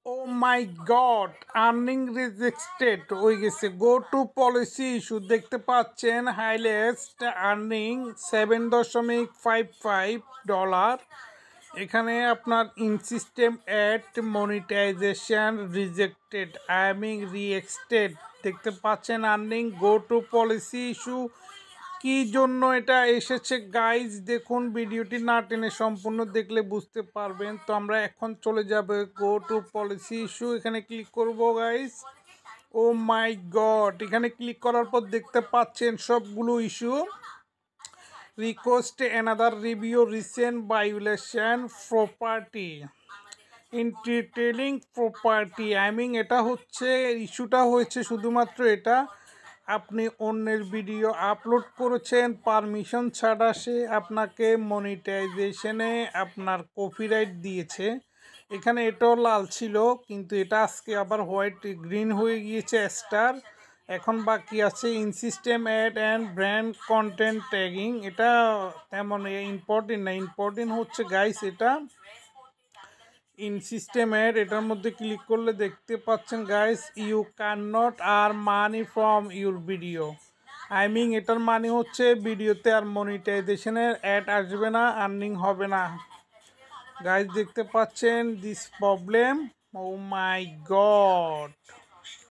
O my god, earning rejected হয়ে গেছে। গো to policy issue দেখতে পাচ্ছেন, হাইয়েস্ট আর্নিং $7.55। এখানে আপনার in system ad monetisation rejected, earning রিএক্সটেড দেখতে পাচ্ছেন। Earning go to policy issue কি জন্য এটা এসেছে গাইজ, দেখুন ভিডিওটি না টেনে সম্পূর্ণ দেখলে বুঝতে পারবেন। তো আমরা এখন চলে যাব গো টু পলিসি ইস্যু, এখানে ক্লিক করব গাইজ। ও মাই গড, এখানে ক্লিক করার পর দেখতে পাচ্ছেন সবগুলো issue. Request another review, recent violation, property entitling property. এটা হচ্ছে ইস্যুটা হয়েছে শুধুমাত্র এটা, আপনি অন্যের ভিডিও আপলোড করেছেন পারমিশন ছাড়া, সে আপনাকে মনিটাইজেশনে আপনার কপিরাইট দিয়েছে। এখানে এটাও লাল ছিল, কিন্তু এটা আজকে আবার হোয়াইট গ্রিন হয়ে গিয়েছে স্টার। এখন বাকি আছে in system add and brand content tagging. এটা তেমন ইম্পর্টেন্ট না, ইম্পর্টেন্ট হচ্ছে গাইস এটা ইন সিস্টেম অ্যাড। এটার মধ্যে ক্লিক করলে দেখতে পাচ্ছেন guys, you can not earn money from your video. এটার মানে হচ্ছে ভিডিওতে আর মনিটাইজেশনের অ্যাড আসবে না, আর্নিং হবে না। গাইস দেখতে পাচ্ছেন this problem, oh my god.